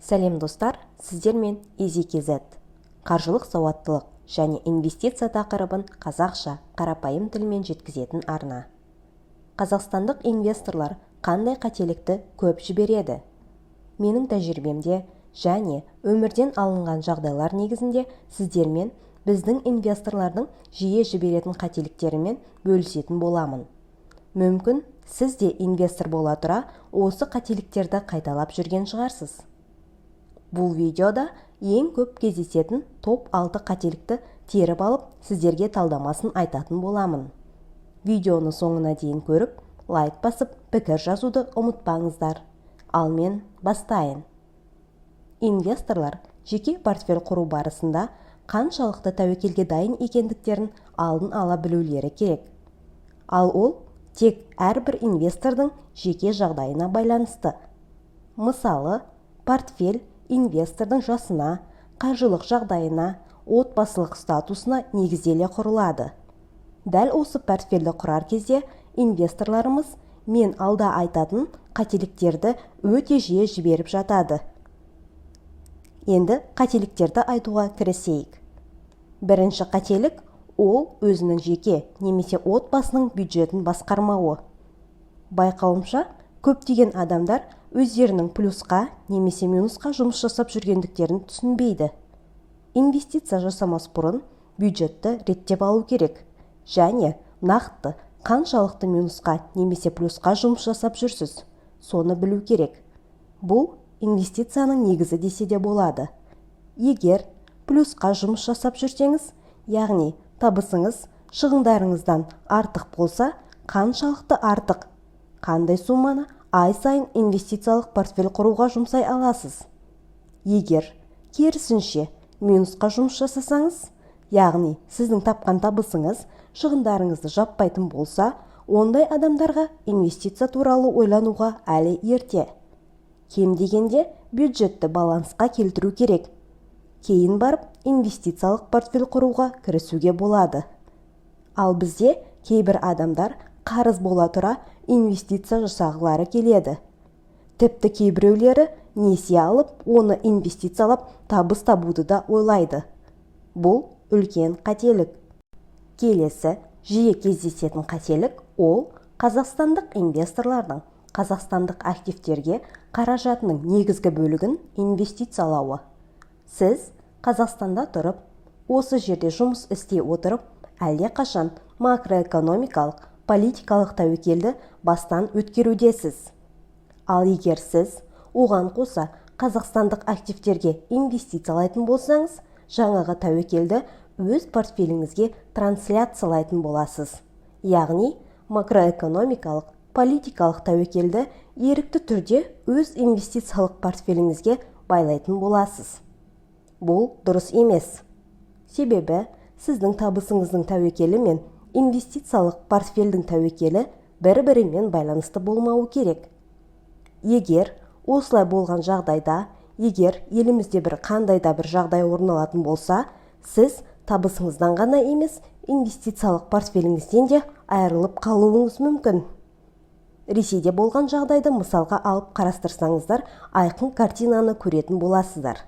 Сәлем достар, сіздермен EasyKZ. Қаржылық сауаттылық және инвестиция тақырыбын қазақша, қарапайым тілмен жеткізетін арна. Қазақстандық инвесторлар қандай қателікті көп жібереді? Менің тәжірибемде және өмірден алынған жағдайлар негізінде сіздермен біздің инвесторлардың жиі жіберетін қателіктерімен бөлісетін боламын. Мүмкін, сіз де инвестор бола тұра осы қателіктерді қайталап жүрген шығарсыз. Бұл видеода ең көп кездесетін топ 6 қателікті теріп алып, сіздерге талдамасын айтатын боламын. Видеоны соңына дейін көріп, лайк басып, пікір жазуды ұмытпаңыздар. Ал мен бастайын. Инвесторлар жеке портфель құру барысында қаншалықты тәуекелге дайын екендіктерін алдын ала білулері керек. Ал ол тек әрбір инвестордың жеке жағдайына байланысты. Мысалы, портфель инвестордың жасына, қаржылық жағдайына, отбасылық статусына негізделе құрылады. Дәл осы портфельді құрар кезде инвесторларымыз мен алда айтатын қателіктерді өте жиі жіберіп жатады. Енді қателіктерді айтуға кірісейік. Бірінші қателік – ол өзінің жеке немесе отбасының бюджетін басқармауы. Байқауымша, көптеген адамдар өздерінің плюсқа немесе минусқа жұмыс жасап жүргендіктерін түсінбейді. Инвестиция жасамас бұрын бюджетті реттеп алу керек және нақты қаншалықты минусқа немесе плюсқа жұмыс жасап жүрсіз, соны білу керек. Бұл инвестицияның негізі десе де болады. Егер плюсқа жұмыс жасап жүрсеңіз, яғни табысыңыз шығындарыңыздан артық болса, қаншалықты артық, қандай сумманы ай сайын инвестициялық портфель құруға жұмсай аласыз? Егер керісінше минусқа жұмыс жасасаңыз, яғни сіздің тапқан табысыңыз шығындарыңызды жаппайтын болса, ондай адамдарға инвестиция туралы ойлануға әлі ерте. Кем дегенде бюджетті балансқа келтіру керек. Кейін барып инвестициялық портфель құруға кірісуге болады. Ал бізде кейбір адамдар қарыз бола тұра инвестиция жасағылары келеді. Тіпті кейбіреулері несие алып, оны инвестициялап табыс табуды да ойлайды. Бұл үлкен қателік. Келесі жиі кездесетін қателік – ол қазақстандық инвесторлардың қазақстандық активтерге қаражатының негізгі бөлігін инвестициялауы. Сіз Қазақстанда тұрып, осы жерде жұмыс істей отырып, әлде қашан макроэкономикалық, политикалық тәуекелді бастан өткерудесіз. Ал егер сіз оған қоса қазақстандық активтерге инвестициялайтын болсаңыз, жаңағы тәуекелді өз портфеліңізге трансляциялайтын боласыз. Яғни, макроэкономикалық, политикалық тәуекелді ерікті түрде өз инвестициялық портфеліңізге байлайтын боласыз. Бұл дұрыс емес. Себебі, сіздің табысыңыздың тәуекелі мен инвестициялық портфельдің тәуекелі бір-бірімен байланысты болмауы керек. Егер осылай болған жағдайда, егер елімізде бір қандай да бір жағдай орын алатын болса, сіз табысыңыздан ғана емес, инвестициялық портфеліңізден де айырылып қалуыңыз мүмкін. Ресейде болған жағдайды мысалға алып қарастырсаңыздар, айқын картинаны көретін боласыздар.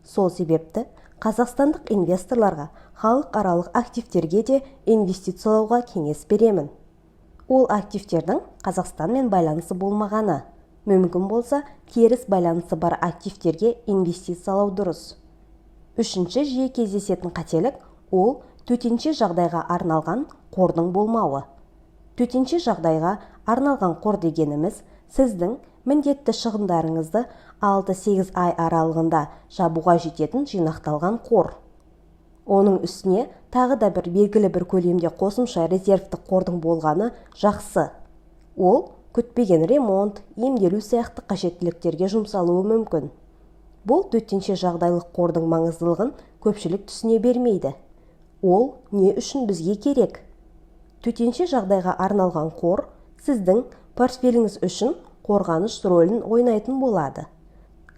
Сол себепті қазақстандық инвесторларға халықаралық активтерге де инвестициялауға кеңес беремін. Ол активтердің Қазақстанмен байланысы болмағаны, мүмкін болса теріс байланысы бар активтерге инвестициялау дұрыс. Үшінші жиі кездесетін қателік – ол төтенше жағдайға арналған қордың болмауы. Төтенше жағдайға арналған қор дегеніміз сіздің міндетті шығындарыңызды 6-8 ай аралығында жабуға жететін жинақталған қор. Оның үстіне тағы да бір белгілі бір көлемде қосымша резервтік қордың болғаны жақсы. Ол күтпеген ремонт, емделу сияқты қажеттіліктерге жұмсалуы мүмкін. Бұл төтенше жағдайлық қордың маңыздылығын көпшілік түсіне бермейді. Ол не үшін бізге керек? Төтенше жағдайға арналған қор сіздің портфеліңіз үшін қорғаныш рөлін ойнайтын болады.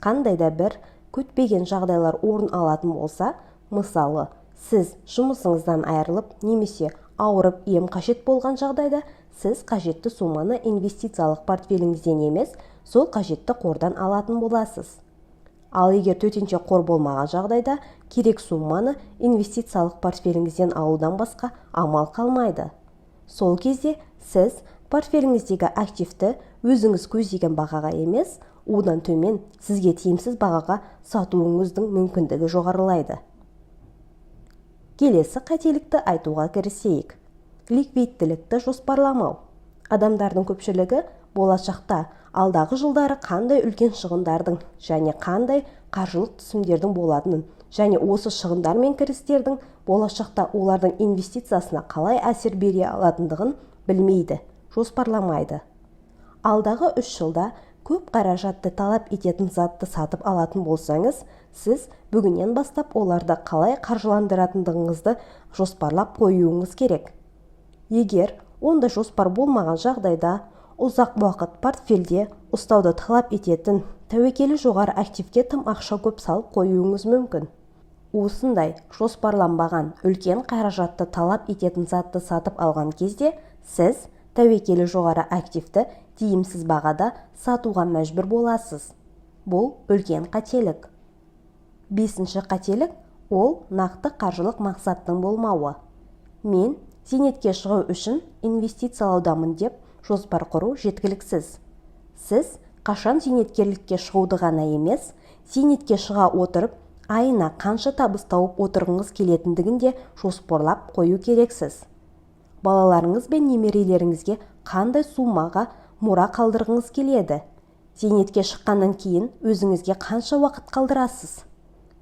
Қандай да бір күтпеген жағдайлар орын алатын болса, мысалы, сіз жұмысыңыздан айырылып немесе ауырып ем қажет болған жағдайда, сіз қажетті сумманы инвестициялық портфеліңізден емес, сол қажетті қордан алатын боласыз. Ал егер төтенше қор болмаған жағдайда, керек сумманы инвестициялық портфеліңізден алудан басқа амал қалмайды. Сол кезде сіз портфеліңіздегі активті өзіңіз көздеген бағаға емес, одан төмен сізге тиімсіз бағаға сатуыңыздың мүмкіндігі жоғарылайды. Келесі қателікті айтуға кірісейік. Ликвидтілікті жоспарламау. Адамдардың көпшілігі болашақта алдағы жылдары қандай үлкен шығындардың және қандай қаржылық түсімдердің болатынын, және осы шығындар мен кірістердің болашақта олардың инвестициясына қалай әсер бере алатындығын білмейді, жоспарламайды. Алдағы 3 жылда көп қаражатты талап ететін затты сатып алатын болсаңыз, сіз бүгіннен бастап оларды қалай қаржыландыратындығыңызды жоспарлап қоюыңыз керек. Егер онда жоспар болмаған жағдайда, ұзақ уақыт портфельде ұстауды талап ететін тәуекелі жоғары активке тым ақша көп салып қоюыңыз мүмкін. Осындай жоспарланбаған үлкен қаражатты талап ететін затты сатып алған кезде, сіз тәуекелі жоғары активті тиімсіз бағада сатуға мәжбүр боласыз. Бұл үлкен қателік. 5-ші қателік – ол нақты қаржылық мақсаттың болмауы. Мен зейнетке шығу үшін инвестициялаудамын деп жоспар құру жеткіліксіз. Сіз қашан зейнеткерлікке шығуды ғана емес, зейнетке шыға отырып, айына қанша табыс тауып отырғыңыз келетіндігін де жоспарлап қою керексіз. Балаларыңыз бен немерелеріңізге қандай суммаға мұра қалдырғыңыз келеді? Зейнетке шыққаннан кейін өзіңізге қанша уақыт қалдырасыз?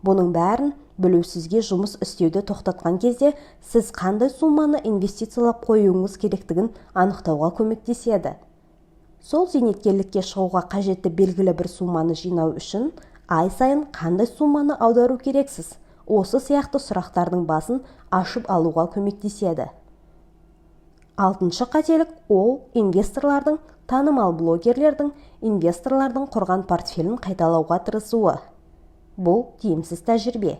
Бұның бәрін білу сізге жұмыс істеуді тоқтатқан кезде сіз қандай сумманы инвестициялап қоюыңыз керектігін анықтауға көмектеседі. Сол зейнеткерлікке шығуға қажетті белгілі бір сумманы жинау үшін ай сайын қандай сумманы аудару керексіз? Осы сияқты сұрақтардың басын ашып алуға көмектеседі. 6-шы қателік – ол инвесторлардың, танымал блогерлердің инвесторлардың құрған портфелін қайталауға тырысуы. Бұл тиімсіз тәжірибе.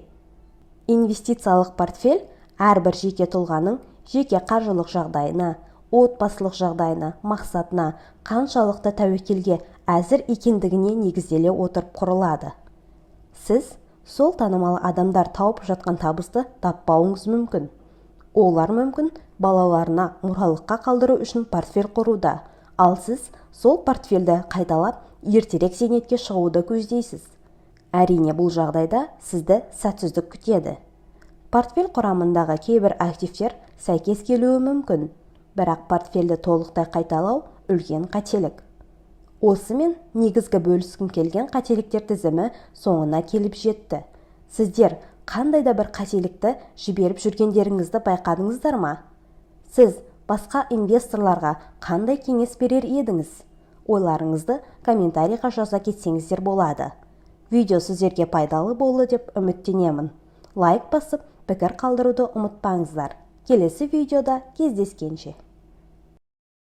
Инвестициялық портфель әрбір жеке тұлғаның жеке қаржылық жағдайына, отбасылық жағдайына, мақсатына, қаншалықты тәуекелге әзір екендігіне негізделе отырып құрылады. Сіз сол танымал адамдар тауып жатқан табысты таппауыңыз мүмкін. Олар мүмкін балаларына мұралыққа қалдыру үшін портфель құруда, ал сіз сол портфельді қайталап ертерек зейнетке шығуды көздейсіз. Әрине, бұл жағдайда сізді сәтсіздік күтеді. Портфель құрамындағы кейбір активтер сәйкес келуі мүмкін, бірақ портфельді толықтай қайталау үлкен қателік. Осымен негізгі бөліскім келген қателіктер тізімі соңына келіп жетті. Сіздер қандай да бір қателікті жіберіп жүргендеріңізді байқадыңыздар ма? Сіз басқа инвесторларға қандай кеңес берер едіңіз? Ойларыңызды комментарийға жаза кетсеңіздер болады. Видео сіздерге пайдалы болды деп үміттенемін. Лайк басып, пікір қалдыруды ұмытпаңыздар. Келесі видеода кездескенше.